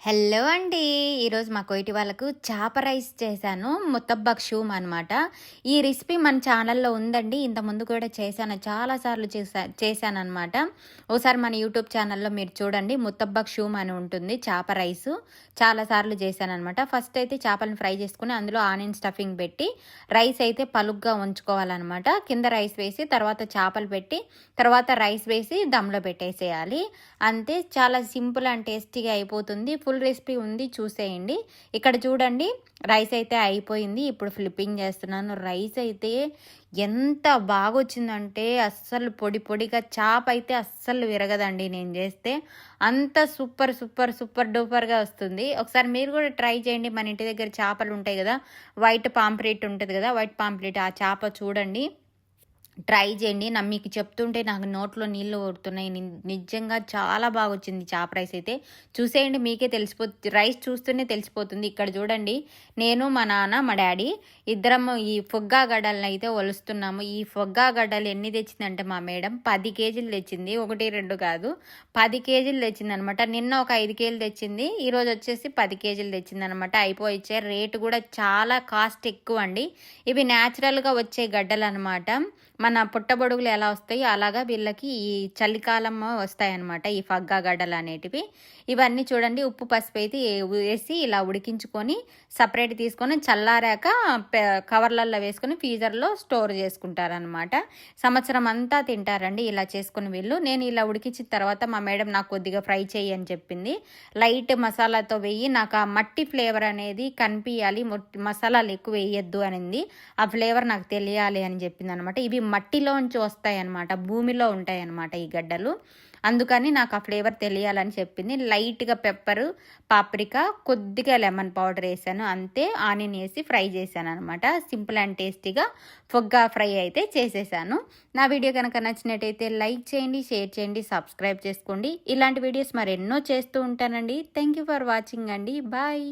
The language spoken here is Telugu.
హలో అండి. ఈరోజు మా కోయిటి వాళ్ళకు చేప రైస్ చేశాను. ముత్తబ్బక్ షూమ్ అనమాట. ఈ రెసిపీ మన ఛానల్‌లో ఉందండి. ఇంతకుముందు కూడా చేశాను. చాలా సార్లు చేశాననమాట. ఓసారి మన యూట్యూబ్ ఛానల్‌లో మీరు చూడండి. ముత్తబ్బక్ షూమ్ అని ఉంటుంది చేప రైసు. చాలా సార్లు చేశాననమాట. ఫస్ట్ అయితే చేపలను ఫ్రై చేసుకొని అందులో ఆనియన్ స్టఫింగ్ పెట్టి రైస్ అయితే పలుగ్గా ఉంచుకోవాలనమాట. కింద రైస్ వేసి తర్వాత చేపలు పెట్టి తర్వాత రైస్ వేసి దమ్‌లో పెట్టేసేయాలి. అంతే, చాలా సింపుల్ అండ్ టేస్టీగా అయిపోతుంది. ఫుల్ రెసిపీ ఉంది, చూసేయండి. ఇక్కడ చూడండి, రైస్ అయితే అయిపోయింది. ఇప్పుడు ఫ్లిప్పింగ్ చేస్తున్నాను. రైస్ అయితే ఎంత బాగా వచ్చిందంటే అస్సలు పొడి పొడిగా, చేప అయితే అస్సలు విరగదండి నేను చేస్తే. అంత సూపర్ సూపర్ సూపర్ డూపర్గా వస్తుంది. ఒకసారి మీరు కూడా ట్రై చేయండి. మన ఇంటి దగ్గర చేపలు ఉంటాయి కదా, వైట్ పాంప్లెట్ ఉంటుంది కదా, వైట్ పాంప్లెట్, ఆ చేప చూడండి, ట్రై చేయండి. మీకు చెప్తుంటే నాకు నోట్లో నీళ్ళు ఊరుతున్నాయి. నిజంగా చాలా బాగా వచ్చింది చేప రైస్ అయితే. చూసేయండి, మీకే రైస్ చూస్తూనే తెలిసిపోతుంది. ఇక్కడ చూడండి, నేను, మా నాన్న, మా డాడీ ఇద్దరము ఈ ఫొగ్గా గడ్డలను అయితే ఒలుస్తున్నాము. ఈ ఫొగ్గా గడ్డలు ఎన్ని తెచ్చిందంటే మా మేడం 10 కేజీలు తెచ్చింది. 1, 2 కాదు, 10 కేజీలు తెచ్చింది అనమాట. నిన్న ఒక 5 కేజీలు తెచ్చింది. ఈరోజు వచ్చేసి 10 కేజీలు తెచ్చింది అనమాట. అయిపోయిచ్చే రేటు కూడా చాలా కాస్ట్ ఎక్కువ అండి. ఇవి న్యాచురల్గా వచ్చే గడ్డలు అనమాట. మన పుట్టబొడుగులు ఎలా వస్తాయి అలాగా వీళ్ళకి ఈ చలికాలం వస్తాయన్నమాట ఈ ఫగ్గా గడ్డలు అనేటివి. ఇవన్నీ చూడండి, ఉప్పు పసుపు అయితే వేసి ఇలా ఉడికించుకొని సపరేట్ తీసుకొని చల్లారాక కవర్లలో వేసుకొని ఫ్రీజర్లో స్టోర్ చేసుకుంటారనమాట. సంవత్సరం అంతా తింటారండి ఇలా చేసుకుని వీళ్ళు. నేను ఇలా ఉడికించిన తర్వాత మా మేడం నాకు కొద్దిగా ఫ్రై చేయి అని చెప్పింది. లైట్ మసాలాతో వేయి, నాకు ఆ మట్టి ఫ్లేవర్ అనేది కనిపించాలి, మసాలాలు ఎక్కువ వేయొద్దు అనింది. ఆ ఫ్లేవర్ నాకు తెలియాలి అని చెప్పింది అనమాట. ఇవి మట్టిలోంచి వస్తాయన్నమాట, భూమిలో ఉంటాయన్నమాట ఈ గడ్డలు. అందుకని నాకు ఆ ఫ్లేవర్ తెలియాలని చెప్పింది. లైట్గా పెప్పరు, పాప్రికా, కొద్దిగా లెమన్ పౌడర్ వేసాను, అంతే. ఆనియన్ వేసి ఫ్రై చేశాను అనమాట. సింపుల్ అండ్ టేస్టీగా ఫొగ్గా ఫ్రై అయితే చేసేసాను. నా వీడియో కనుక నచ్చినట్టయితే లైక్ చేయండి, షేర్ చేయండి, సబ్స్క్రైబ్ చేసుకోండి. ఇలాంటి వీడియోస్ మరెన్నో చేస్తూ ఉంటానండి. థ్యాంక్ యూ ఫర్ వాచింగ్ అండి. బాయ్.